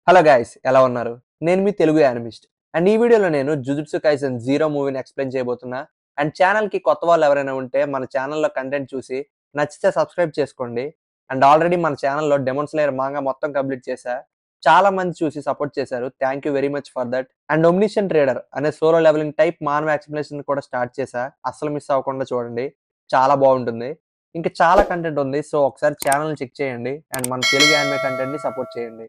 Hello guys ఎలా ఉన్నారు? నేను మీ తెలుగు యానిమిస్ట్. అండ్ ఈ వీడియోలో నేను 'జుజుట్సు కైసెన్ జీరో' మూవీని ఎక్స్‌ప్లెయిన్ చేయబోతున్నా. అండ్ ఛానెల్‌కి కొత్త వాళ్ళు ఎవరైనా ఉంటే మన ఛానెల్‌లో కంటెంట్ చూసి నచ్చితే సబ్స్క్రైబ్ చేసుకోండి. అండ్ ఆల్రెడీ మన ఛానెల్‌లో 'డెమన్ స్లేయర్' మాంగా మొత్తం కంప్లీట్ చేశా. చాలా మంది చూసి సపోర్ట్ చేశారు. Thank you very much for that. And 'omniscient trader' అనే solo leveling type manhwa explanation కూడా స్టార్ట్ చేశా. అస్సలు మిస్ అవ్వకుండా చూడండి. చాలా బాగుంటుంది. ఇంకా చాలా కంటెంట్ ఉంది. సో ఒకసారి ఛానెల్‌ని చెక్ చేయండి. అండ్ మన తెలుగు యానిమే కంటెంట్‌ని సపోర్ట్ చేయండి.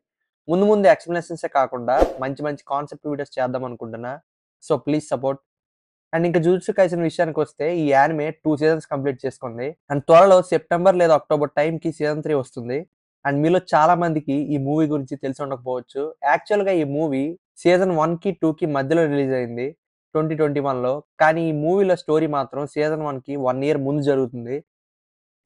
ముందు ముందు ఎక్స్‌ప్లనేషన్సే కాకుండా మంచి మంచి కాన్సెప్ట్ వీడియోస్ చేద్దాం అనుకుంటున్నా. So please support. అండ్ ఇంకా 'జుజుట్సు కైసెన్' విషయానికొస్తే ఈ యానిమే 2 సీజన్స్ కంప్లీట్ చేసుకుంది. అండ్ త్వరలో సెప్టెంబర్ లేదా అక్టోబర్ టైంకి సీజన్ 3 వస్తుంది. అండ్ మీలో చాలా మందికి ఈ మూవీ గురించి తెలిసి ఉండకపోవచ్చు. యాక్చువల్‌గా ఈ మూవీ సీజన్ 1కి, 2కి మధ్యలో రిలీజ్ అయింది 2021లో. కానీ ఈ మూవీలో స్టోరీ మాత్రం సీజన్ 1కి 1 ఇయర్ ముందు జరుగుతుంది.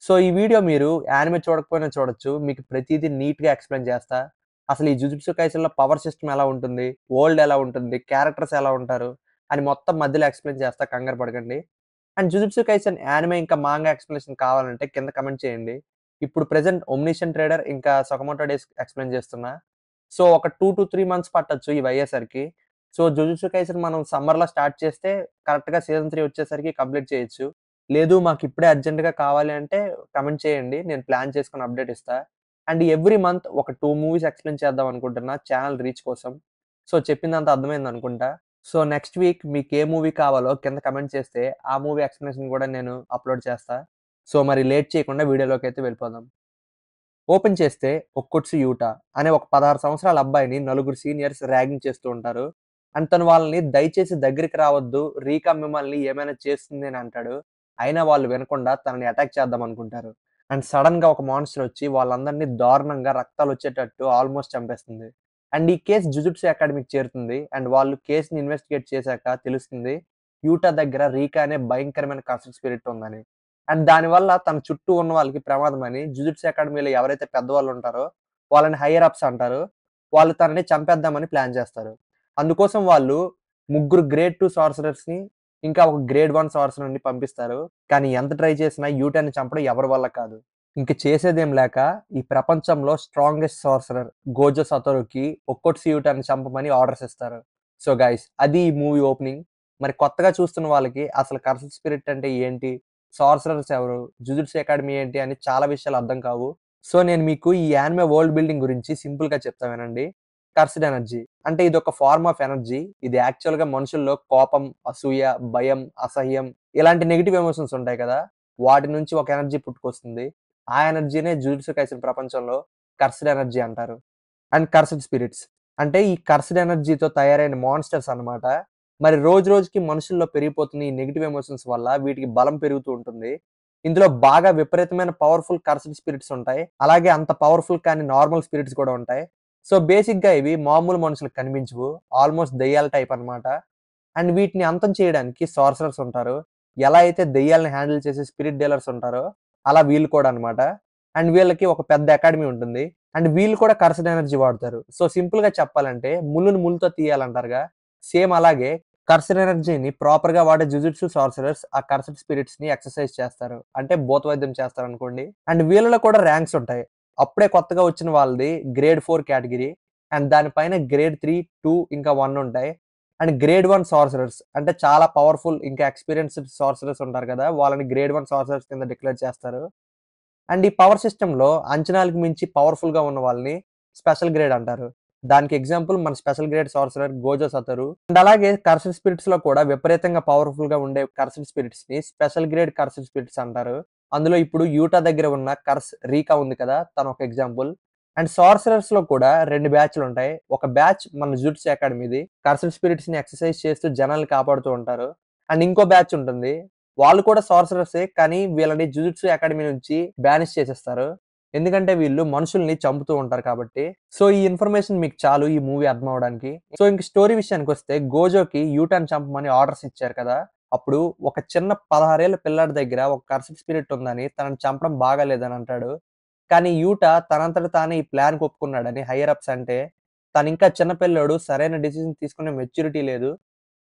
సో ఈ వీడియో మీరు యానిమే చూడకపోయినా చూడొచ్చు. మీకు ప్రతీదీ నీట్‌గా ఎక్స్‌ప్లెయిన్ చేస్తా. అసలు ఈ 'జుజుట్సు కైసెన్‌లో' పవర్ సిస్టమ్ ఎలా ఉంటుంది? వరల్డ్ ఎలా ఉంటుంది? క్యారెక్టర్స్ ఎలా ఉంటారు? అని మొత్తం మధ్యలో ఎక్స్‌ప్లెయిన్ చేస్తా. కంగారు పడకండి. అండ్ 'జుజుట్సు కైసెన్' యానిమే ఇంకా మాంగా ఎక్స్‌ప్లనేషన్ కావాలంటే కింద కామెంట్ చేయండి. ఇప్పుడు ప్రెజెంట్ 'ఒమ్నిషియంట్ ట్రేడర్' ఇంకా 'సకమోటో డేస్' ఎక్స్‌ప్లెయిన్ చేస్తున్నా. సో ఒక 2-3 మంత్స్ పట్టొచ్చు ఇవి అయ్యేసరికి. సో 'జుజుట్సు కైసెన్' మనం సమ్మర్‌లో స్టార్ట్ చేస్తే కరెక్ట్‌గా సీజన్ 3 వచ్చేసరికి కంప్లీట్ చేయొచ్చు. లేదు మాకిప్పుడే అర్జెంట్‌గా కావాలి అంటే కామెంట్ చేయండి. నేను ప్లాన్ చేసుకొని అప్డేట్ ఇస్తా. అండ్ ఎవ్రీ మంత్ ఒక 2 మూవీస్ ఎక్స్‌ప్లెయిన్ చేద్దాం అనుకుంటున్నా ఛానెల్ రీచ్ కోసం. సో చెప్పిందంతా అర్థమైందనుకుంటా. సో నెక్స్ట్ వీక్ మీకే మూవీ కావాలో కింద కామెంట్ చేస్తే ఆ మూవీ ఎక్స్‌ప్లనేషన్ కూడా నేను అప్‌లోడ్ చేస్తా. సో మరి లేట్ చేయకుండా వీడియోలోకైతే వెళ్ళిపోదాం. ఓపెన్ చేస్తే 'ఒక్కొట్సు యూటా' అనే ఒక 16 సంవత్సరాల అబ్బాయిని నలుగురు సీనియర్స్ ర్యాగింగ్ చేస్తూ ఉంటారు. అండ్ తను వాళ్ళని దయచేసి దగ్గరికి రావద్దు. రీకా మిమ్మల్ని ఏమైనా చేస్తుంది అని అంటాడు. అయినా వాళ్ళు వినకుండా తనని అటాక్ చేద్దాం అనుకుంటారు. అండ్ సడెన్‌గా ఒక మాన్స్టర్ వచ్చి వాళ్ళందరిని దారుణంగా రక్తాలొచ్చేటట్టు ఆల్మోస్ట్ చంపేస్తుంది. అండ్ ఈ కేస్ జుజుట్సు అకాడమీకి చేరుతుంది. అండ్ వాళ్ళు కేస్‌ని ఇన్వెస్టిగేట్ చేశాక తెలుస్తుంది యూటా దగ్గర రీకా అనే భయంకరమైన కర్సన్ స్పిరిట్ ఉందని. అండ్ దానివల్ల తన చుట్టూ ఉన్న వాళ్ళకి ప్రమాదమని జుజుట్సు అకాడమీలో ఎవరైతే పెద్దవాళ్ళు ఉంటారో వాళ్ళని హైయర్ అప్స్ అంటారు. వాళ్ళు తనని చంపేద్దామని ప్లాన్ చేస్తారు. అందుకోసం వాళ్ళు ముగ్గురు గ్రేడ్ 2 సార్సరర్స్‌ని ఇంకా ఒక గ్రేడ్ 1 సార్సరర్‌ని పంపిస్తారు. కానీ ఎంత ట్రై చేసినా యూటాని చంపడం ఎవరి వల్ల కాదు. ఇంక చేసేదేం లేక ఈ ప్రపంచంలో స్ట్రాంగెస్ట్ సార్సరర్ గోజో సతోరుకి ఒక్కొట్సు యూటాని చంపమని ఆర్డర్స్ ఇస్తారు. సో గైస్ అది ఈ మూవీ ఓపెనింగ్. మరి కొత్తగా చూస్తున్న వాళ్ళకి అసలు కర్సన్ స్పిరిట్ అంటే ఏంటి? సార్సరర్స్ ఎవరు? జుజుట్సు అకాడమీ ఏంటి? అని చాలా విషయాలు అర్థం కావు. సో నేను మీకు ఈ యానిమే వరల్డ్ బిల్డింగ్ గురించి సింపుల్‌గా చెప్తా వినండి. కర్స్డ్ ఎనర్జీ అంటే ఇదొక ఫార్మ్ ఆఫ్ ఎనర్జీ. ఇది యాక్చువల్‌గా మనుషుల్లో కోపం, అసూయ, భయం, అసహ్యం ఇలాంటి నెగెటివ్ ఎమోషన్స్ ఉంటాయి కదా! వాటి నుంచి ఒక ఎనర్జీ పుట్టుకొస్తుంది. ఆ ఎనర్జీనే జుజుట్సు కైసెన్ ప్రపంచంలో కర్స్డ్ ఎనర్జీ అంటారు. అండ్ కర్స్డ్ స్పిరిట్స్ అంటే ఈ కర్స్డ్ ఎనర్జీతో తయారైన మాన్స్టర్స్ అన్నమాట. మరి రోజు రోజుకి మనుషుల్లో పెరిగిపోతున్న ఈ నెగెటివ్ ఎమోషన్స్ వల్ల వీటికి బలం పెరుగుతూ ఉంటుంది. ఇందులో బాగా విపరీతమైన పవర్‌ఫుల్ కర్స్డ్ స్పిరిట్స్ ఉంటాయి. అలాగే అంత పవర్‌ఫుల్ కాని నార్మల్ స్పిరిట్స్ కూడా ఉంటాయి. సో బేసిక్‌గా ఇవి మామూలు మనుషులకు కనిపించవు. ఆల్‌మోస్ట్ దెయ్యాల టైప్ అన్నమాట. అండ్ వీటిని అంతం చేయడానికి సార్సరర్స్ ఉంటారు. ఎలా అయితే దెయ్యాల్ని హ్యాండిల్ చేసే స్పిరిట్ డీలర్స్ ఉంటారో, అలా వీళ్ళు కూడా అన్నమాట. అండ్ వీళ్ళకి ఒక పెద్ద అకాడమీ ఉంటుంది. అండ్ వీళ్ళు కూడా కర్సన్ ఎనర్జీ వాడతారు. సో సింపుల్‌గా చెప్పాలంటే ముల్లుని ముల్లుతో తీయాలంటారుగా, సేమ్ అలాగే కర్సన్ ఎనర్జీని ప్రాపర్‌గా వాడే జుజుట్సు సార్సరర్స్ ఆ కర్సన్ స్పిరిట్స్‌ని ఎక్సర్సైజ్ చేస్తారు. అంటే భూతవైద్యం చేస్తారనుకోండి. అండ్ వీళ్ళలో కూడా ర్యాంక్స్ ఉంటాయి. అప్పుడే కొత్తగా వచ్చిన వాళ్ళది గ్రేడ్ 4 కేటగిరీ. అండ్ దాని పైన గ్రేడ్ 3, 2 ఇంకా 1 ఉంటాయి. అండ్ గ్రేడ్ 1 సార్సరర్స్ అంటే చాలా పవర్‌ఫుల్ ఇంకా ఎక్స్‌పీరియన్స్‌డ్ సార్సరర్స్ ఉంటారు కదా! వాళ్ళని గ్రేడ్ 1 సార్సరర్స్ కింద డిక్లేర్ చేస్తారు. అండ్ ఈ పవర్ సిస్టమ్‌లో అంచనాలకు మించి పవర్‌ఫుల్‌గా ఉన్న వాళ్ళని స్పెషల్ గ్రేడ్ అంటారు. దానికి ఎగ్జాంపుల్ మన స్పెషల్ గ్రేడ్ సార్సరర్ గోజో సతోరు. అండ్ అలాగే కర్సన్ స్పిరిట్స్‌లో కూడా విపరీతంగా పవర్‌ఫుల్‌గా ఉండే Karsan స్పిరిట్స్‌ని special grade Karsan spirits అంటారు. అందులో ఇప్పుడు యూటా దగ్గర ఉన్న రీకా ఉంది కదా! తను ఒక ఎగ్జాంపుల్. అండ్ సార్సరర్స్‌లో కూడా 2 బ్యాచ్‌లుంటాయి. ఒక బ్యాచ్ మన జుట్సు అకాడమీది. కర్సన్ స్పిరిట్స్‌ని ఎక్సర్సైజ్ చేస్తూ జనాల్ని కాపాడుతూ ఉంటారు. అండ్ ఇంకో బ్యాచ్ ఉంటుంది. వాళ్ళు కూడా సార్సరర్సే. కానీ వీళ్ళని జుజుట్సు అకాడమీ నుంచి బానిష్ చేసేస్తారు. ఎందుకంటే వీళ్ళు మనుషుల్ని చంపుతూ ఉంటారు కాబట్టి. సో ఈ ఇన్ఫర్మేషన్ మీకు చాలు ఈ మూవీ అర్థం అవ్వడానికి. సో ఇంక స్టోరీ విషయానికొస్తే గోజోకి యూటాన్ చంపమని ఆర్డర్స్ ఇచ్చారు కదా! అప్పుడు ఒక చిన్న 16 ఏళ్ల పిల్లాడి దగ్గర ఒక కర్సన్ స్పిరిట్ ఉందని తనని చంపడం బాగాలేదని అంటాడు. కానీ యూటా తనంతట తానే ఈ ప్లాన్‌కి ఒప్పుకున్నాడని హైయర్ అప్స్ అంటే, తనింకా చిన్న పిల్లోడు సరైన డెసిషన్ తీసుకునే మెచ్యూరిటీ లేదు.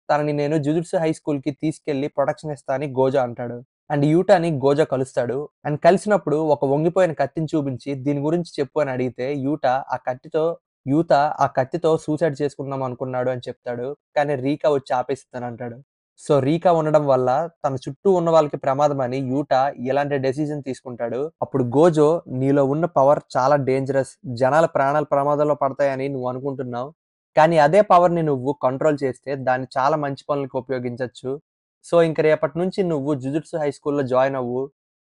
తనని నేను జుజుట్సు హై స్కూల్‌కి తీసుకెళ్ళి ప్రొటెక్షన్ ఇస్తా అని గోజో అంటాడు. అండ్ యూటాని గోజో కలుస్తాడు. అండ్ కలిసినప్పుడు ఒక వంగిపోయిన కత్తిని చూపించి దీని గురించి చెప్పు అని అడిగితే యూటా ఆ కత్తితో యూత ఆ కత్తితో సూసైడ్ చేసుకుందాం అనుకున్నాడు అని చెప్తాడు. కానీ రీకా వచ్చి ఆపేసిద్దానంటాడు. సో రీకా ఉండడం వల్ల తన చుట్టూ ఉన్న వాళ్ళకి ప్రమాదమని యూట ఇలాంటి డెసిషన్ తీసుకుంటాడు. అప్పుడు గోజో నీలో ఉన్న పవర్ చాలా డేంజరస్. జనాల ప్రాణాలు ప్రమాదంలో పడతాయని నువ్వు అనుకుంటున్నావు. కానీ అదే పవర్‌ని నువ్వు కంట్రోల్ చేస్తే దాన్ని చాలా మంచి పనులకు ఉపయోగించొచ్చు. సో ఇంక రేపటి నుంచి నువ్వు జుజుట్సు హై స్కూల్‌లో జాయిన్ అవ్వు.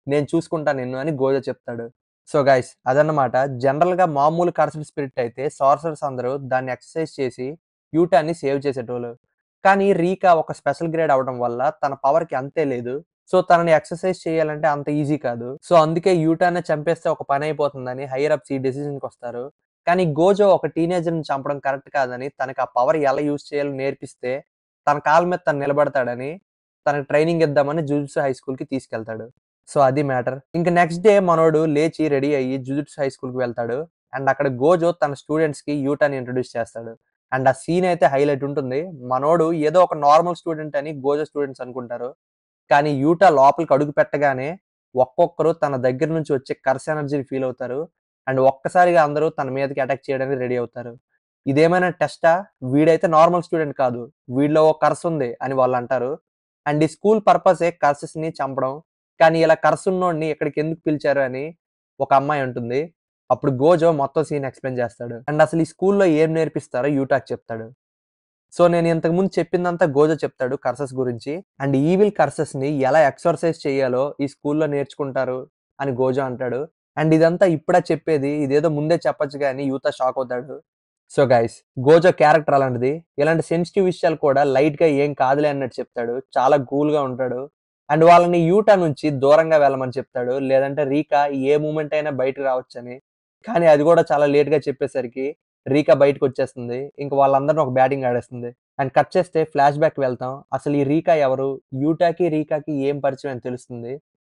నేను చూసుకుంటా నిన్ను అని గోజో చెప్తాడు. సో గైస్ అదన్నమాట. జనరల్‌గా మామూలు కర్సన్ స్పిరిట్ అయితే సార్సరర్స్ అందరూ దాన్ని ఎక్సర్సైజ్ చేసి యూటాని సేవ్ చేసేటోళ్ళు. కానీ రీకా ఒక స్పెషల్ గ్రేడ్ అవ్వడం వల్ల తన పవర్‌కి అంతే లేదు. సో తనని ఎక్సర్సైజ్ చేయాలంటే అంత ఈజీ కాదు. సో అందుకే యూటానే చంపేస్తే ఒక పనైపోతుందని హైయర్ అప్స్ ఈ డెసిషన్‌కొస్తారు. కానీ గోజో ఒక టీనేజర్‌ని చంపడం కరెక్ట్ కాదని తనకి ఆ పవర్ ఎలా యూజ్ చేయాలో నేర్పిస్తే తన కాళ్ళ మీద తను నిలబడతాడని తనకి ట్రైనింగ్ ఇద్దామని జుజుట్సు హై స్కూల్‌కి తీసుకెళ్తాడు. సో అది మ్యాటర్. ఇంక నెక్స్ట్ డే మనోడు లేచి రెడీ అయ్యి జుజుట్సు హై స్కూల్‌కి వెళ్తాడు. అండ్ అక్కడ గోజో తన స్టూడెంట్స్‌కి యూటాని ఇంట్రొడ్యూస్ చేస్తాడు. అండ్ ఆ సీన్ అయితే హైలైట్ ఉంటుంది. మనోడు ఏదో ఒక నార్మల్ స్టూడెంట్ అని గోజో స్టూడెంట్స్ అనుకుంటారు. కానీ యూటా లోపలికి అడుగు పెట్టగానే ఒక్కొక్కరు తన దగ్గర నుంచి వచ్చే కర్స్ ఎనర్జీని ఫీల్ అవుతారు. అండ్ ఒక్కసారిగా అందరూ తన మీదకి అటాక్ చేయడానికి రెడీ అవుతారు. ఇదేమైనా టెస్టా? వీడైతే నార్మల్ స్టూడెంట్ కాదు. వీడిలో ఓ కర్స్ ఉంది అని వాళ్ళంటారు. అండ్ ఈ స్కూల్ పర్పసే కర్సెస్‌ని చంపడం. కానీ ఇలా కర్స్ ఉన్నోడిని ఇక్కడికి ఎందుకు పిలిచారు అని ఒక అమ్మాయి అంటుంది. అప్పుడు గోజో మొత్తం సీన్ ఎక్స్‌ప్లెయిన్ చేస్తాడు. అండ్ అసలు ఈ స్కూల్‌లో ఏం నేర్పిస్తారో యూటాకి చెప్తాడు. సో నేను ఇంతకు ముందు చెప్పిందంతా గోజో చెప్తాడు కర్సెస్ గురించి. అండ్ ఈవిల్ కర్సెస్‌ని ఎలా ఎక్సర్సైజ్ చేయాలో ఈ స్కూల్‌లో నేర్చుకుంటారు అని గోజో అంటాడు. అండ్ ఇదంతా ఇప్పుడా చెప్పేది. ఇదేదో ముందే చెప్పొచ్చు గాని యూతా షాక్ అవుతాడు. సో గైస్ గోజో క్యారెక్టర్ అలాంటిది. ఇలాంటి సెన్సిటివ్ విషయాలు కూడా లైట్‌గా ఏం కాదులే అన్నట్టు చెప్తాడు. చాలా కూల్‌గా ఉంటాడు. అండ్ వాళ్ళని యూటా నుంచి దూరంగా వెళ్ళమని చెప్తాడు. లేదంటే రీకా ఏ మూవ్‌మెంట్ అయినా బయటకి రావచ్చని. కానీ అది కూడా చాలా లేట్‌గా చెప్పేసరికి రీకా బయటకొచ్చేస్తుంది. ఇంక వాళ్ళందరిని ఒక బ్యాటింగ్ ఆడేస్తుంది. అండ్ కట్ చేస్తే ఫ్లాష్ బ్యాక్‌కి వెళ్తాం. అసలు ఈ రీకా ఎవరు? యూటాకి, రీకాకి ఏం పరిచయం అని తెలుస్తుంది.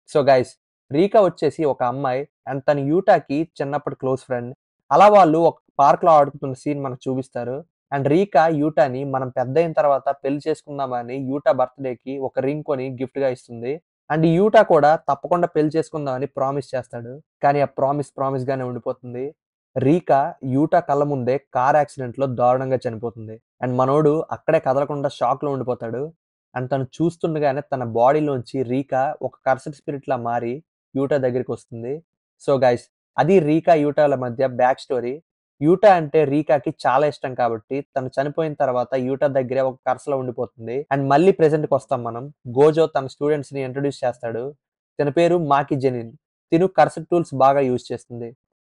సో గైస్ రీకా వచ్చేసి ఒక అమ్మాయి. అండ్ తను యూటాకి చిన్నప్పటి క్లోజ్ ఫ్రెండ్. అలా వాళ్ళు ఒక పార్క్‌లో ఆడుకుతున్న సీన్ మనకు చూపిస్తారు. అండ్ రీకా యూటాని మనం పెద్దయిన తర్వాత పెళ్లి చేసుకుందామని యూటా బర్త్‌డేకి ఒక రింగ్ కొని గిఫ్ట్‌గా ఇస్తుంది. అండ్ ఈ యూటా కూడా తప్పకుండా పెళ్లి చేసుకుందామని ప్రామిస్ చేస్తాడు. కానీ ఆ ప్రామిస్ ప్రామిస్ గానే ఉండిపోతుంది. రీకా యూటా కళ్ళ ముందే కార్ యాక్సిడెంట్‌లో దారుణంగా చనిపోతుంది. అండ్ మనోడు అక్కడే కదలకుండా షాక్‌లో ఉండిపోతాడు. అండ్ తను చూస్తుండగానే తన బాడీలోంచి రీకా ఒక కర్సెడ్ స్పిరిట్‌లా మారి యూటా దగ్గరికొస్తుంది. సో గైస్ అది రీకా, యూటాల మధ్య బ్యాక్ స్టోరీ. యూటా అంటే రీకాకి చాలా ఇష్టం కాబట్టి తను చనిపోయిన తర్వాత యూటా దగ్గరే ఒక కర్సలో ఉండిపోతుంది. అండ్ మళ్ళీ ప్రెజెంట్‌కొస్తాం మనం. గోజో తన స్టూడెంట్స్‌ని ఇంట్రొడ్యూస్ చేస్తాడు. తన పేరు మాకి జెనిన్. తిను కర్సెడ్ టూల్స్ బాగా యూజ్ చేస్తుంది.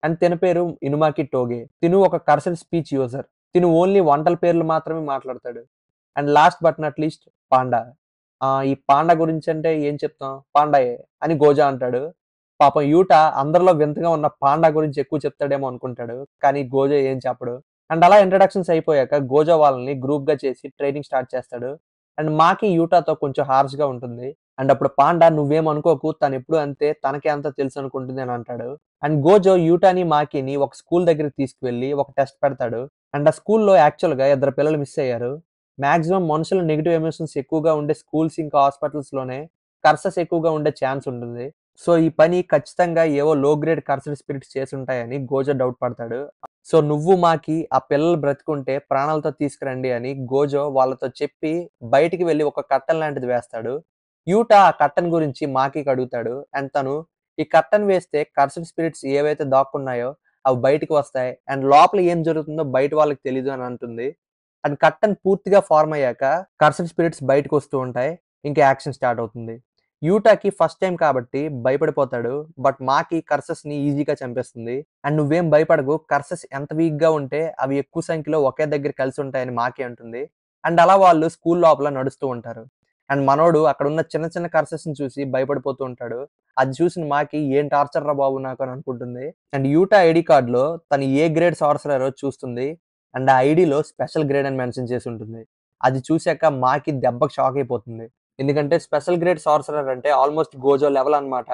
అండ్ తిన పేరు ఇనుమాకి టోగే. తిను ఒక కర్సెడ్ స్పీచ్ యూజర్. తిను ఓన్లీ వంటల పేర్లు మాత్రమే మాట్లాడతాడు. And last but not least panda. ఈ పాండా గురించంటే ఏం చెప్తాం? పాండాయే అని గోజా అంటాడు. పాపం యూటా అందరిలో వింతగా ఉన్న పాండా గురించి ఎక్కువ చెప్తాడేమో అనుకుంటాడు. కానీ గోజో ఏం చెప్పడు. అండ్ అలా ఇంట్రడక్షన్స్ అయిపోయాక గోజో వాళ్ళని గ్రూప్‌గా చేసి ట్రైనింగ్ స్టార్ట్ చేస్తాడు. అండ్ మాకి యూటాతో కొంచెం హార్ష్‌గా ఉంటుంది. అండ్ అప్పుడు పాండా నువ్వేమనుకోకు తనెప్పుడు అంతే తనకే అంతా తెలుసనుకుంటుంది అని అంటాడు. అండ్ గోజో యూటాని, మాకిని ఒక స్కూల్ దగ్గరికి తీసుకువెళ్ళి ఒక టెస్ట్ పెడతాడు. అండ్ ఆ స్కూల్‌లో యాక్చువల్‌గా ఇద్దరు పిల్లలు మిస్ అయ్యారు. మాక్సిమం మనుషులు నెగెటివ్ ఎమోషన్స్ ఎక్కువగా ఉండే స్కూల్స్ ఇంకా హాస్పిటల్స్‌లోనే కర్సెస్ ఎక్కువగా ఉండే ఛాన్స్ ఉంటుంది. సో ఈ పని ఖచ్చితంగా ఏవో లో గ్రేడ్ కర్సెడ్ స్పిరిట్స్ చేసుంటాయని గోజో డౌట్ పడతాడు. సో నువ్వు మాకి ఆ పిల్లలు బ్రతికుంటే ప్రాణాలతో తీసుకురండి అని గోజో వాళ్ళతో చెప్పి బయటికి వెళ్లి ఒక కట్టెన్ లాంటిది వేస్తాడు. యూటా ఆ కట్టెన్ గురించి మాకీకి అడుగుతాడు. అండ్ తను ఈ కర్టెన్ వేస్తే కర్సెడ్ స్పిరిట్స్ ఏవైతే దాక్కున్నాయో అవి బయటికి వస్తాయి. అండ్ లోపల ఏం జరుగుతుందో బయట వాళ్ళకి తెలీదు అని అంటుంది. అండ్ కర్టెన్ పూర్తిగా ఫార్మ్ అయ్యాక కర్సెడ్ స్పిరిట్స్ బయటకొస్తూ ఉంటాయి. ఇంకా యాక్షన్ స్టార్ట్ అవుతుంది. యూటాకి ఫస్ట్ టైమ్ కాబట్టి భయపడిపోతాడు. బట్ మాకి కర్సెస్‌ని ఈజీగా చంపేస్తుంది. అండ్ నువ్వేం భయపడకు కర్సెస్ ఎంత వీక్‌గా ఉంటే అవి ఎక్కువ సంఖ్యలో ఒకే దగ్గర కలిసుంటాయని మాకి అంటుంది. అండ్ అలా వాళ్ళు స్కూల్ లోపల నడుస్తూ ఉంటారు. అండ్ మనోడు అక్కడున్న చిన్న చిన్న కర్సెస్‌ని చూసి భయపడిపోతూ ఉంటాడు. అది చూసిన మాకి ఏం టార్చర్ రా బాబు నాకు అని అనుకుంటుంది. అండ్ యూటా ఐడీ కార్డ్‌లో తను ఏ గ్రేడ్ సార్సరరో చూస్తుంది. అండ్ ఆ ఐడీలో స్పెషల్ గ్రేడ్ అని మెన్షన్ చేసి ఉంటుంది. అది చూసాక మాకి దెబ్బకి షాక్ అయిపోతుంది. ఎందుకంటే స్పెషల్ గ్రేడ్ సార్సరర్ అంటే ఆల్మోస్ట్ గోజో లెవెల్ అన్నమాట.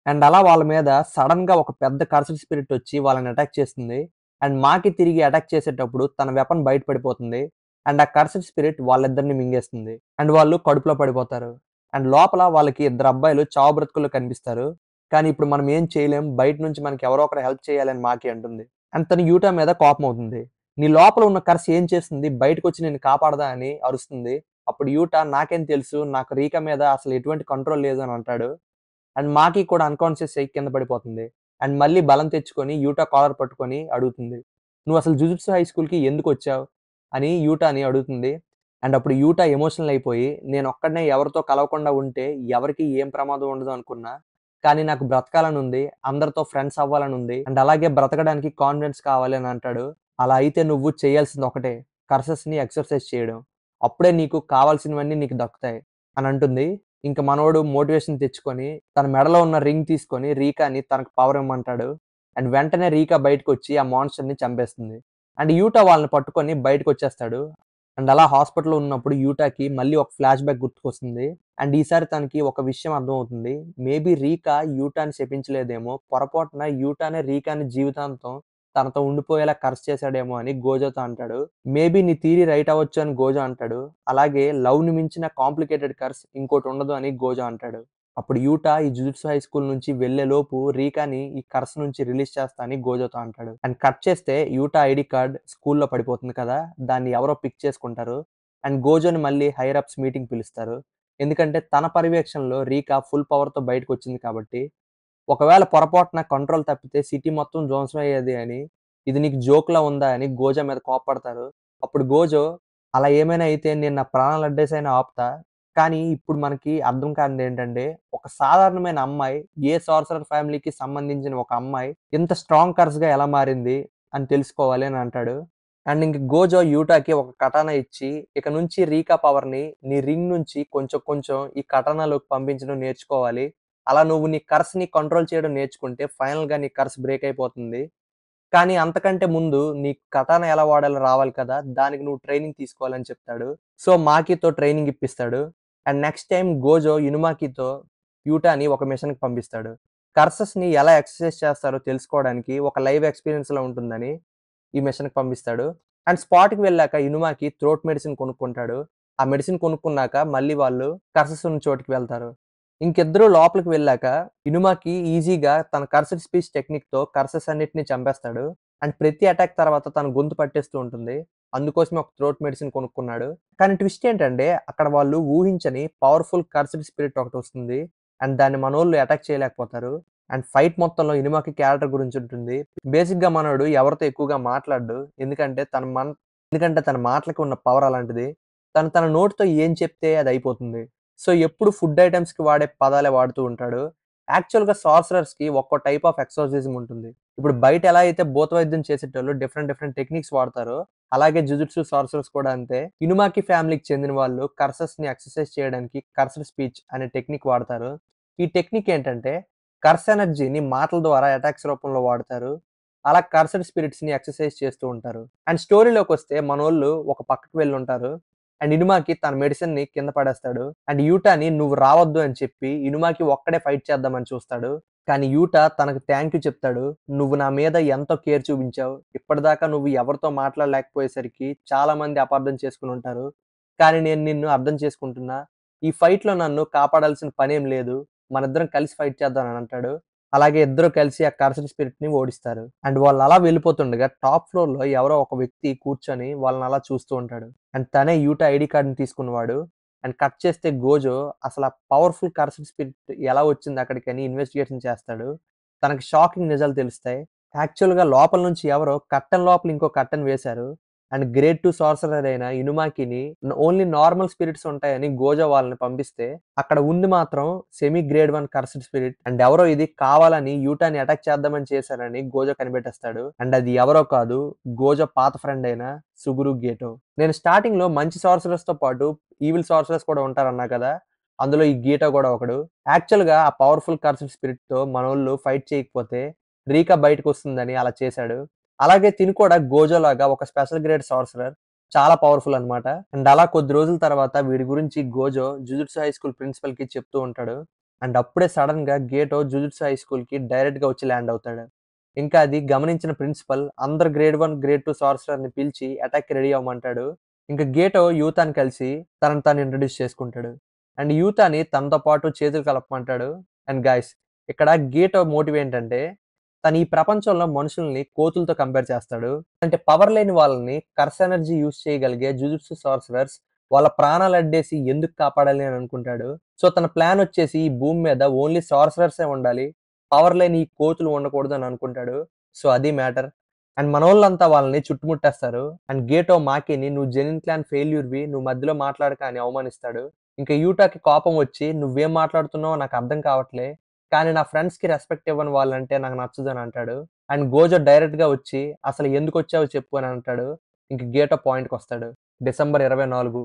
అండ్ అలా వాళ్ళ మీద సడెన్‌గా ఒక పెద్ద కర్సెడ్ స్పిరిట్ వచ్చి వాళ్ళని అటాక్ చేస్తుంది. అండ్ మాకి తిరిగి అటాక్ చేసేటప్పుడు తన వెపన్ బయట పడిపోతుంది. అండ్ ఆ కర్సెడ్ స్పిరిట్ వాళ్ళిద్దరిని మింగేస్తుంది. అండ్ వాళ్ళు కడుపులో పడిపోతారు. అండ్ లోపల వాళ్ళకి ఇద్దరు అబ్బాయిలు చావు బ్రతుకుల్లో కనిపిస్తారు. కానీ ఇప్పుడు మనం ఏం చేయలేం. బయట నుంచి మనకి ఎవరో ఒకరు హెల్ప్ చేయాలని మాకి అంటుంది. అండ్ తను యూటా మీద కోపమవుతుంది. నీ లోపల ఉన్న కర్స్ ఏం చేస్తుంది? బయటకొచ్చి నిన్ను కాపాడదా అని అరుస్తుంది. అప్పుడు యూటా నాకేం తెలుసు? నాకు రీకా మీద అసలు ఎటువంటి కంట్రోల్ లేదు అని అంటాడు. అండ్ మాకి కూడా అన్‌కాన్షియస్ అయ్యి కింద పడిపోతుంది. అండ్ మళ్ళీ బలం తెచ్చుకొని యూటా కాలర్ పట్టుకొని అడుగుతుంది. "నువ్వసలు జుజుట్సు హై స్కూల్‌కి ఎందుకొచ్చావు?" అని యూటాని అడుగుతుంది. అండ్ అప్పుడు యూటా ఎమోషనల్ అయిపోయి, "నేనొక్కడినే ఎవరితో కలవకుండా ఉంటే ఎవరికీ ఏం ప్రమాదం ఉండదు అనుకున్నా. కానీ నాకు బ్రతకాలనుంది. అందరితో ఫ్రెండ్స్ అవ్వాలనుంది. అండ్ అలాగే బ్రతకడానికి కాన్ఫిడెన్స్ కావాలి" అని అంటాడు. "అలా అయితే నువ్వు చేయాల్సింది ఒకటే. కర్సెస్‌ని ఎక్సర్‌సైజ్ చేయడం. అప్పుడే నీకు కావాల్సినవన్నీ నీకు దక్కుతాయి" అని అంటుంది. ఇంక మనోడు మోటివేషన్ తెచ్చుకొని, తన మెడలో ఉన్న రింగ్ తీసుకొని రీకాని తనకు పవర్ ఇమ్మంటాడు. అండ్ వెంటనే రీకా బయటకొచ్చి ఆ మాన్స్టర్‌ని చంపేస్తుంది. అండ్ యూటా వాళ్ళని పట్టుకొని బయటకొచ్చేస్తాడు. అండ్ అలా హాస్పిటల్‌లో ఉన్నప్పుడు యూటాకి మళ్ళీ ఒక ఫ్లాష్ బ్యాక్ గుర్తుకొస్తుంది. అండ్ ఈసారి తనకి ఒక విషయం అర్థమవుతుంది. మేబీ రీకా యూటాని శపించలేదేమో! పొరపాటున యూటానే రీకాని జీవితాంతం తనతో ఉండిపోయేలా కర్స్ చేశాడేమో అని గోజోతో అంటాడు. మేబీ నీ థియరీ రైట్ అవ్వచ్చు అని గోజో అంటాడు. అలాగే లవ్‌ని మించిన కాంప్లికేటెడ్ కర్స్ ఇంకోటుండదు అని గోజో అంటాడు. అప్పుడు యూటా ఈ జుజుట్సు హై స్కూల్ నుంచి వెళ్ళేలోపు రీకాని ఈ కర్స్ నుంచి రిలీజ్ చేస్తా అని గోజోతో అంటాడు. అండ్ కట్ చేస్తే యూటా ఐడీ కార్డ్ స్కూల్‌లో పడిపోతుంది కదా! దాన్ని ఎవరో పిక్ చేసుకుంటారు. అండ్ గోజోని మళ్ళీ హైర్ అప్స్ మీటింగ్ పిలుస్తారు. ఎందుకంటే తన పర్యవేక్షణలో రీకా ఫుల్ పవర్‌తో బయటకొచ్చింది కాబట్టి. ఒకవేళ పొరపాటున కంట్రోల్ తప్పితే సిటీ మొత్తం ధ్వంసమయ్యేది అని, ఇది నీకు జోక్‌లా ఉందా అని గోజో మీద కోప్పడతారు. అప్పుడు గోజో, అలా ఏమైనా అయితే నేను నా ప్రాణాలడ్డేసైనా ఆపుతా. కానీ ఇప్పుడు మనకి అర్థం కానిదేంటంటే, ఒక సాధారణమైన అమ్మాయి, ఏ సార్సరర్ ఫ్యామిలీకి సంబంధించిన ఒక అమ్మాయి, ఇంత స్ట్రాంగ్ కర్స్‌గా ఎలా మారింది అని తెలుసుకోవాలి అని అంటాడు. అండ్ ఇంక గోజో యూటాకి ఒక కటానా ఇచ్చి, ఇక నుంచి రీకా పవర్‌ని నీ రింగ్ నుంచి కొంచెం కొంచెం ఈ కటానాలోకి పంపించడం నేర్చుకోవాలి. అలా నువ్వు నీ కర్స్‌ని కంట్రోల్ చేయడం నేర్చుకుంటే ఫైనల్‌గా నీ కర్స్ బ్రేక్ అయిపోతుంది. కానీ అంతకంటే ముందు నీకు కటానా ఎలా వాడాలో రావాలి కదా! దానికి నువ్వు ట్రైనింగ్ తీసుకోవాలని చెప్తాడు. సో, మాకీతో ట్రైనింగ్ ఇప్పిస్తాడు. అండ్ నెక్స్ట్ టైమ్ గోజో ఇనుమాకితో యూటాని ఒక మిషన్‌కి పంపిస్తాడు. కర్సెస్‌ని ఎలా ఎక్సర్‌సైజ్ చేస్తారో తెలుసుకోవడానికి ఒక లైవ్ ఎక్స్‌పీరియన్స్‌లా ఉంటుందని ఈ మిషన్‌కి పంపిస్తాడు. అండ్ స్పాట్‌కి వెళ్ళాక ఇనుమాకి థ్రోట్ మెడిసిన్ కొనుక్కుంటాడు. ఆ మెడిసిన్ కొనుక్కున్నాక మళ్ళీ వాళ్ళు కర్సెస్ ఉన్న చోటుకి వెళ్తారు. ఇంకిద్దరు లోపలికి వెళ్ళాక ఇనుమాకి ఈజీగా తన కర్సెడ్ స్పీచ్ టెక్నిక్‌తో కర్సెస్ అన్నిటిని చంపేస్తాడు. అండ్ ప్రతి అటాక్ తర్వాత తన గొంతు పట్టేస్తూ ఉంటుంది. అందుకోసమే ఒక థ్రోట్ మెడిసిన్ కొనుక్కున్నాడు. కానీ ట్విస్ట్ ఏంటంటే అక్కడ వాళ్ళు ఊహించని పవర్‌ఫుల్ కర్సెడ్ స్పిరిట్ ఒకటొస్తుంది. అండ్ దాన్ని మనోళ్ళు అటాక్ చేయలేకపోతారు. అండ్ ఫైట్ మొత్తంలో ఇనుమాకి క్యారెక్టర్ గురించి ఉంటుంది. బేసిక్‌గా మనోడు ఎవరితో ఎక్కువగా మాట్లాడడు. ఎందుకంటే తన మాటలకి ఉన్న పవర్ అలాంటిది. తను తన నోటితో ఏం చెప్తే అది అయిపోతుంది. సో, ఎప్పుడు ఫుడ్ ఐటెమ్స్‌కి వాడే పదాలే వాడుతూ ఉంటాడు. యాక్చువల్‌గా సార్సరర్స్‌కి ఒక్కో టైప్ ఆఫ్ ఎక్సోర్సిజం ఉంటుంది. ఇప్పుడు బయట ఎలా అయితే భూత వైద్యం చేసేటోళ్ళు డిఫరెంట్ డిఫరెంట్ టెక్నిక్స్ వాడతారో, అలాగే జుజుట్సు సార్సరర్స్ కూడా అంతే. ఇనుమాకి ఫ్యామిలీకి చెందిన వాళ్ళు కర్సెస్‌ని ఎక్సర్‌సైజ్ చేయడానికి కర్సర్ స్పీచ్ అనే టెక్నిక్ వాడతారు. ఈ టెక్నిక్ ఏంటంటే కర్స్ ఎనర్జీని మాటల ద్వారా అటాక్స్ రూపంలో వాడతారు. అలా కర్సెడ్ స్పిరిట్స్‌ని ఎక్సర్‌సైజ్ చేస్తూ ఉంటారు. అండ్ స్టోరీలోకొస్తే మనోళ్ళు ఒక పక్కకి వెళ్ళుంటారు. అండ్ ఇనుమాకి తన మెడిసిన్‌ని కింద పడేస్తాడు. అండ్ యూటాని నువ్వు రావద్దు అని చెప్పి ఇనుమాకి ఒక్కడే ఫైట్ చేద్దామని చూస్తాడు. కానీ యూటా తనకు థాంక్ యూ చెప్తాడు. "నువ్వు నా మీద ఎంతో కేర్ చూపించావు. ఇప్పటిదాకా నువ్వు ఎవరితో మాట్లాడలేకపోయేసరికి చాలా మంది అపార్థం చేసుకొనుంటారు. కానీ నేను నిన్ను అర్థం చేసుకుంటున్నా. ఈ ఫైట్‌లో నన్ను కాపాడాల్సిన పనేం లేదు. మనిద్దరం కలిసి ఫైట్ చేద్దాం" అని అంటాడు. అలాగే ఇద్దరు కలిసి ఆ కర్సన్ స్పిరిట్‌ని ఓడిస్తారు. అండ్ వాళ్ళు అలా వెళ్ళిపోతుండగా టాప్ ఫ్లోర్‌లో ఎవరో ఒక వ్యక్తి కూర్చొని వాళ్ళని అలా చూస్తూ ఉంటాడు. అండ్ తనే యూటా ఐడీ కార్డ్‌ని తీసుకున్నవాడు. అండ్ కట్ చేస్తే గోజో అసల పవర్‌ఫుల్ కర్సన్ స్పిరిట్ ఎలా వచ్చింది అక్కడికని ఇన్వెస్టిగేషన్ చేస్తాడు. తనకి షాకింగ్ నిజాలు తెలుస్తాయి. యాక్చువల్‌గా లోపల నుంచి ఎవరో కర్టెన్ లోపల ఇంకో కర్టెన్ వేశారు. అండ్ గ్రేడ్ 2 సార్సరర్ అయిన ఇనుమాకిని ఓన్లీ నార్మల్ స్పిరిట్స్ ఉంటాయని గోజో వాళ్ళని పంపిస్తే, అక్కడ ఉంది మాత్రం semi grade 1 cursed spirit. And ఎవరో ఇది కావాలని యూటాని అటాక్ చేద్దామని చేశారని గోజో కనిపెట్టేస్తాడు. అండ్ అది ఎవరో కాదు, గోజో పాత ఫ్రెండ్ అయిన సుగురు గేటో. నేను స్టార్టింగ్‌లో మంచి సార్సరర్స్‌తో పాటు ఈవిల్ సార్సరర్స్ కూడా ఉంటారన్నా కదా! అందులో ఈ గీటో కూడా ఒకడు. యాక్చువల్‌గా ఆ పవర్‌ఫుల్ కర్స్డ్ స్పిరిట్‌తో మనోళ్ళు ఫైట్ చేయకపోతే రీకా బయటకొస్తుందని అలా చేశాడు. అలాగే తిను కూడా గోజోలాగా ఒక స్పెషల్ గ్రేడ్ సార్సరర్. చాలా పవర్‌ఫుల్ అన్నమాట. అండ్ అలా కొద్ది రోజుల తర్వాత వీడి గురించి గోజో జుజుట్సు హై స్కూల్ ప్రిన్సిపల్‌కి చెప్తూ ఉంటాడు. అండ్ అప్పుడే సడెన్‌గా గేటో జుజుట్సు హై స్కూల్‌కి డైరెక్ట్‌గా వచ్చి ల్యాండ్ అవుతాడు. ఇంకా అది గమనించిన ప్రిన్సిపల్ అందరు గ్రేడ్ 1, గ్రేడ్ 2 సార్సరర్‌ని పిలిచి అటాక్‌కి రెడీ అవ్వమంటాడు. ఇంక గేటో యూతాని కలిసి తనను తాను ఇంట్రొడ్యూస్ చేసుకుంటాడు. అండ్ యూతాని తనతో పాటు చేతులు కలపమంటాడు. అండ్ గైస్ ఇక్కడ గేటో మోటివ్ ఏంటంటే తను ఈ ప్రపంచంలో మనుషుల్ని కోతులతో కంపేర్ చేస్తాడు. అంటే పవర్ లేని వాళ్ళని కర్స్ ఎనర్జీ యూజ్ చేయగలిగే జుజుట్సు సార్సరర్స్ వాళ్ళ ప్రాణాలు అడ్డేసి ఎందుకు కాపాడాలి అని అనుకుంటాడు. సో తన ప్లాన్ వచ్చేసి ఈ భూమి మీద ఓన్లీ సార్సరర్సే ఉండాలి. పవర్ లేని ఈ కోతులు ఉండకూడదు అని అనుకుంటాడు. సో అది మ్యాటర్. అండ్ మనోళ్ళంతా వాళ్ళని చుట్టుముట్టేస్తారు. అండ్ గేటో మాకీని "నువ్వు జెనిన్ క్లాన్ ఫెయిల్యూర్‌వి. నువ్వు మధ్యలో మాట్లాడక" అని అవమానిస్తాడు. ఇంకా యూటాకి కోపం వచ్చి "నువ్వేం మాట్లాడుతున్నావో నాకు అర్థం కావట్లే. కానీ నా ఫ్రెండ్స్‌కి రెస్పెక్ట్ ఇవ్వని వాళ్ళంటే నాకు నచ్చదు" అని అంటాడు. అండ్ గోజో డైరెక్ట్‌గా వచ్చి "అసలు ఎందుకొచ్చావో చెప్పు" అని అంటాడు. ఇంక గేటో పాయింట్‌కొస్తాడు. డిసెంబర్ 24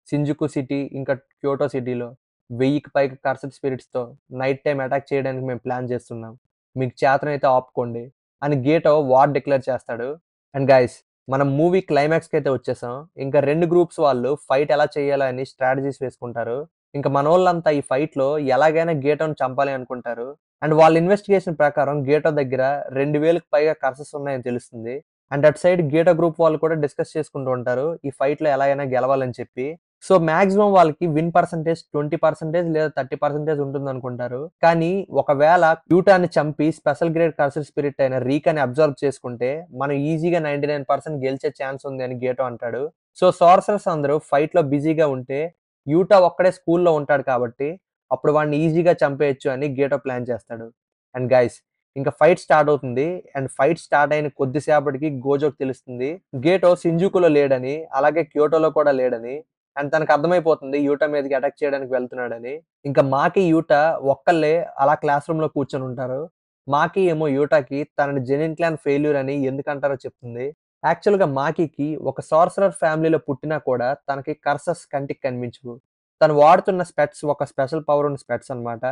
షింజుకు సిటీ ఇంకా క్యోటో సిటీలో 1000కి పైగా కర్సడ్ స్పిరిట్స్‌తో నైట్ టైమ్ అటాక్ చేయడానికి మేము ప్లాన్ చేస్తున్నాం. మీకు చేతనైతే ఆపుకోండి అని గేటో వార్ డిక్లేర్ చేస్తాడు. అండ్ గైస్ మనం మూవీ క్లైమాక్స్‌కైతే వచ్చేసాం. ఇంకా 2 గ్రూప్స్ వాళ్ళు ఫైట్ ఎలా చేయాలా అని స్ట్రాటజీస్ వేసుకుంటారు. ఇంక మనోళ్ళంతా ఈ ఫైట్‌లో ఎలాగైనా గేటోని చంపాలి అనుకుంటారు. అండ్ వాళ్ళ ఇన్వెస్టిగేషన్ ప్రకారం గేటో దగ్గర 2000కి పైగా కర్సెస్ ఉన్నాయని తెలుస్తుంది. అండ్ అటు సైడ్ గేటో గ్రూప్ వాళ్ళు కూడా డిస్కస్ చేసుకుంటూ ఉంటారు. ఈ ఫైట్‌లో ఎలాగైనా గెలవాలని చెప్పి. సో మాక్సిమం వాళ్ళకి విన్ పర్సెంటేజ్ 20% లేదా 30% ఉంటుందనుకుంటారు. కానీ ఒకవేళ యూటాని చంపి స్పెషల్ గ్రేడ్ కర్సర్ స్పిరిట్ అయిన రీకాని అబ్జర్వ్ చేసుకుంటే మనం ఈజీగా 99% గెలిచే ఛాన్స్ ఉంది అని గేటో అంటాడు. సో సార్సరర్స్ అందరూ ఫైట్‌లో బిజీగా ఉంటే యూటా ఒక్కడే స్కూల్‌లో ఉంటాడు కాబట్టి అప్పుడు వాడిని ఈజీగా చంపేయొచ్చు అని గేటో ప్లాన్ చేస్తాడు. అండ్ గైస్ ఇంకా ఫైట్ స్టార్ట్ అవుతుంది. అండ్ ఫైట్ స్టార్ట్ అయిన కొద్దిసేపటికి గోజోకి తెలుస్తుంది గేటో షింజుకులో లేడని, అలాగే క్యోటోలో కూడా లేడని. అండ్ తనకు అర్థమైపోతుంది యూటా మీదకి అటాక్ చేయడానికి వెళ్తున్నాడని. ఇంకా మాకి యూటా ఒక్కళ్ళే అలా క్లాస్ రూమ్‌లో కూర్చొని ఉంటారు. మాకి ఏమో యూటాకి తనని జెనిన్ క్లాన్ ఫెయిల్యూర్ అని ఎందుకంటారో చెప్తుంది. యాక్చువల్‌గా మాకీకి ఒక సార్సరర్ ఫ్యామిలీలో పుట్టినా కూడా తనకి కర్సెస్ కంటికి కనిపించవు. తను వాడుతున్న స్పెట్స్ ఒక స్పెషల్ పవర్ ఉన్న స్పెట్స్ అన్నమాట.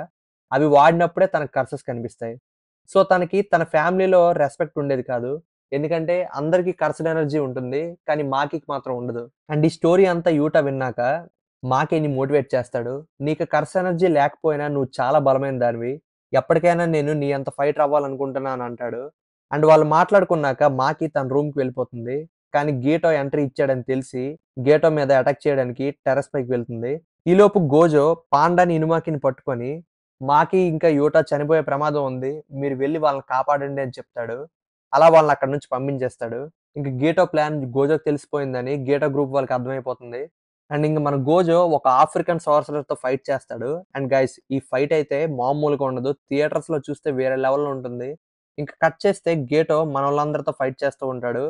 అవి వాడినప్పుడే తనకు కర్సెస్ కనిపిస్తాయి. సో తనకి తన ఫ్యామిలీలో రెస్పెక్ట్ ఉండేది కాదు. ఎందుకంటే అందరికి కర్సడ్ ఎనర్జీ ఉంటుంది. కానీ మాకీకి మాత్రం ఉండదు. అండ్ ఈ స్టోరీ అంతా యూటా విన్నాక మాకీని మోటివేట్ చేస్తాడు. "నీకు కర్స్ ఎనర్జీ లేకపోయినా నువ్వు చాలా బలమైన దానివి. ఎప్పటికైనా నేను నీ అంత ఫైటర్ అవ్వాలనుకుంటున్నా" అని అంటాడు. అండ్ వాళ్ళు మాట్లాడుకున్నాక మాకీ తన రూమ్‌కి వెళ్ళిపోతుంది. కానీ గేటో ఎంట్రీ ఇచ్చాడని తెలిసి గేటో మీద అటాక్ చేయడానికి టెర్రస్ పైకి వెళ్తుంది. ఈలోపు గోజో పాండాని, ఇనుమాకిని పట్టుకొని "మాకి ఇంకా యూటా చనిపోయే ప్రమాదం ఉంది. మీరు వెళ్లి వాళ్ళని కాపాడండి" అని చెప్తాడు. అలా వాళ్ళని అక్కడి నుంచి పంపించేస్తాడు. ఇంక గేటో ప్లాన్ గోజోకి తెలిసిపోయిందని గేటో గ్రూప్ వాళ్ళకి అర్థమైపోతుంది. అండ్ ఇంక మన గోజో ఒక ఆఫ్రికన్ సార్సరర్‌తో ఫైట్ చేస్తాడు. అండ్ గైస్ ఈ ఫైట్ అయితే మామూలుగా ఉండదు. థియేటర్స్‌లో చూస్తే వేరే లెవెల్‌లో ఉంటుంది. ఇంక కట్ చేస్తే గేటో మనోళ్ళందరితో ఫైట్ చేస్తూ ఉంటాడు.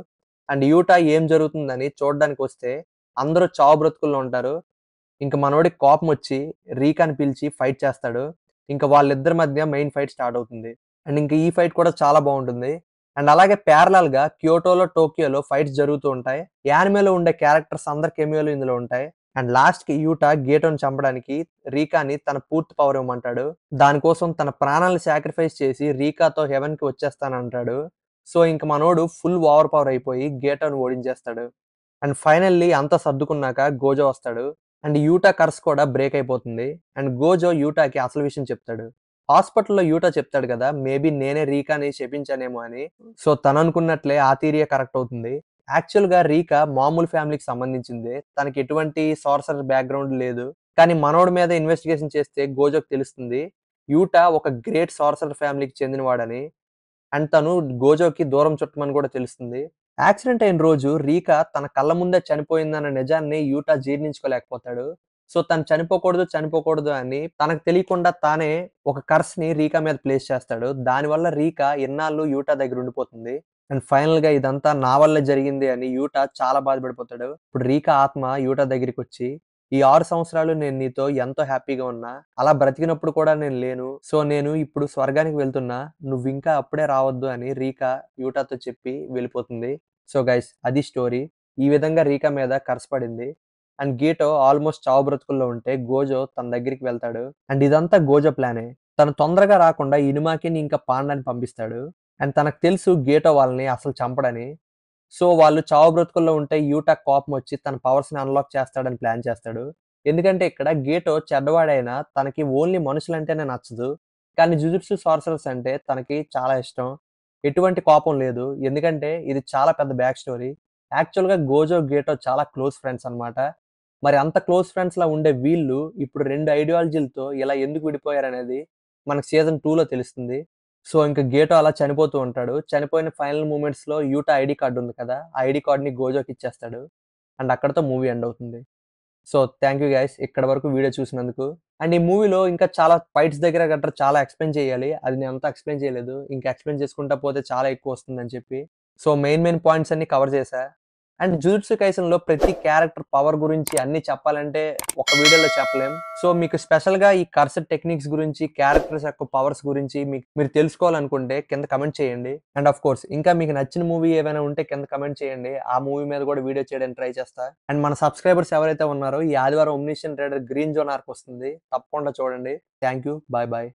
అండ్ యూటా ఏం జరుగుతుందని చూడ్డానికొస్తే అందరూ చావు బ్రతుకుల్లో ఉంటారు. ఇంక మనోడికి కోపమొచ్చి రీకాని పిలిచి ఫైట్ చేస్తాడు. ఇంక వాళ్ళిద్దరి మధ్య మెయిన్ ఫైట్ స్టార్ట్ అవుతుంది. అండ్ ఇంక ఈ ఫైట్ కూడా చాలా బావుంటుంది. అండ్ అలాగే ప్యారలల్‌గా క్యోటోలో, టోక్యోలో ఫైట్స్ జరుగుతూ ఉంటాయి. యానిమేలో ఉండే క్యారెక్టర్స్ అందరి కెమియోలు ఇందులో ఉంటాయి. అండ్ లాస్ట్‌కి యూటా గేటోని చంపడానికి రీకాని తన పూర్తి పవర్ ఇవ్వమంటాడు. దానికోసం తన ప్రాణాల్ని సాక్రిఫైస్ చేసి రీకాతో హెవెన్‌కి వచ్చేస్తానంటాడు. సో ఇంక మనోడు ఫుల్ ఓవర్ పవర్ అయిపోయి గేటోని ఓడించేస్తాడు. అండ్ ఫైనల్లీ అంతా సర్దుకున్నాక గోజో వస్తాడు. అండ్ యూటా కర్స్ కూడా బ్రేక్ అయిపోతుంది. అండ్ గోజో యూటాకి అసలు విషయం చెప్తాడు. హాస్పిటల్‌లో యూటా చెప్తాడు కదా! మేబీ నేనే రీకాని శపించానేమో అని. సో తననుకున్నట్లే ఆ థియరీయే కరెక్ట్ అవుతుంది. యాక్చువల్‌గా రీకా మామూలు ఫ్యామిలీకి సంబంధించిందే. తనకి ఎటువంటి సార్సరర్ బ్యాక్‌గ్రౌండ్ లేదు. కానీ మనోడి మీద ఇన్వెస్టిగేషన్ చేస్తే గోజోకి తెలుస్తుంది. యూటా ఒక గ్రేట్ సార్సరర్ ఫ్యామిలీకి చెందినవాడని. అండ్ తను గోజోకి దూరం చుట్టమని కూడా తెలుస్తుంది. యాక్సిడెంట్ అయిన రోజు రీకా తన కళ్ళ ముందే చనిపోయిందన్న నిజాన్ని యూటా జీర్ణించుకోలేకపోతాడు. సో తను చనిపోకూడదు, చనిపోకూడదు అని తనకు తెలియకుండా తానే ఒక కర్స్‌ని రీకా మీద ప్లేస్ చేస్తాడు. దానివల్ల రీకా ఇన్నాళ్ళు యూటా దగ్గర ఉండిపోతుంది. అండ్ ఫైనల్‌గా ఇదంతా నా వల్లే జరిగింది అని యూటా చాలా బాధపడిపోతాడు. ఇప్పుడు రీకా ఆత్మ యూటా దగ్గరికొచ్చి "ఈ 6 సంవత్సరాలు నేను నీతో ఎంతో హ్యాపీగా ఉన్నా. అలా బ్రతికినప్పుడు కూడా నేను లేను. సో నేను ఇప్పుడు స్వర్గానికి వెళ్తున్నా. నువ్వింకా అప్పుడే రావద్దు" అని రీకా యూటాతో చెప్పి వెళ్ళిపోతుంది. సో గైస్ అది స్టోరీ. ఈ విధంగా రీకా మీద కర్స్ పడింది. అండ్ గీటో ఆల్మోస్ట్ చావు బ్రతుకుల్లో ఉంటే గోజో తన దగ్గరికి వెళ్తాడు. అండ్ ఇదంతా గోజో ప్లానే. తను తొందరగా రాకుండా ఇనుమాకిని ఇంకా పాండాని పంపిస్తాడు. అండ్ తనకు తెలుసు గేటో వాళ్ళని అసలు చంపడని. సో వాళ్ళు చావు బ్రతుకుల్లో ఉంటే యూటా కోపమొచ్చి తన పవర్స్‌ని అన్‌లాక్ చేస్తాడని ప్లాన్ చేస్తాడు. ఎందుకంటే ఇక్కడ గేటో చెడ్డవాడైనా తనకి ఓన్లీ మనుషులంటేనే నచ్చదు. కానీ జుజుట్సు సార్సరర్స్ అంటే తనకి చాలా ఇష్టం. ఎటువంటి కోపం లేదు. ఎందుకంటే ఇది చాలా పెద్ద బ్యాక్ స్టోరీ. యాక్చువల్‌గా గోజో, గేటో చాలా క్లోజ్ ఫ్రెండ్స్ అన్నమాట. మరి అంత క్లోజ్ ఫ్రెండ్స్‌లా ఉండే వీళ్ళు ఇప్పుడు 2 ఐడియాలజీలతో ఇలా ఎందుకు విడిపోయారనేది మనకు సీజన్ 2లో తెలుస్తుంది. సో, ఇంక గేటో అలా చనిపోతూ ఉంటాడు. చనిపోయిన ఫైనల్ మూమెంట్స్‌లో యూటా ఐడీ కార్డ్ ఉంది కదా! ఆ ఐడీ కార్డ్‌ని గోజోకి ఇచ్చేస్తాడు. అండ్ అక్కడితో మూవీ ఎండ్ అవుతుంది. సో, థాంక్ యూ గైస్ ఇక్కడి వరకు వీడియో చూసినందుకు. అండ్ ఈ మూవీలో ఇంకా చాలా ఫైట్స్ దగ్గర గట్రా చాలా ఎక్స్‌ప్లెయిన్ చేయాలి. అది నేనంతా ఎక్స్‌ప్లెయిన్ చేయలేదు. ఇంకా ఎక్స్‌ప్లెయిన్ చేసుకుంటా పోతే చాలా ఎక్కువొస్తుందని చెప్పి. సో, మెయిన్ పాయింట్స్ అన్నీ కవర్ చేశా. అండ్ 'జుజుట్సు కైసెన్‌లో' ప్రతి క్యారెక్టర్ పవర్ గురించి అన్నీ చెప్పాలంటే ఒక వీడియోలో చెప్పలేం. సో, మీకు స్పెషల్‌గా ఈ కర్సెట్ టెక్నిక్స్ గురించి, క్యారెక్టర్స్ యొక్క పవర్స్ గురించి మీరు తెలుసుకోవాలనుకుంటే కింద కమెంట్ చేయండి. అండ్ ఆఫ్ కోర్స్ ఇంకా మీకు నచ్చిన మూవీ ఏవైనా ఉంటే కింద కమెంట్ చేయండి. ఆ మూవీ మీద కూడా వీడియో చేయడానికి ట్రై చేస్తా. అండ్ మన సబ్‌స్క్రైబర్స్ ఎవరైతే ఉన్నారో ఈ ఆదివారం 'ఒమ్నిషన్ రైడర్ గ్రీన్ జోన్' ఆర్క్ వస్తుంది. తప్పకుండా చూడండి. Thank you. Bye bye.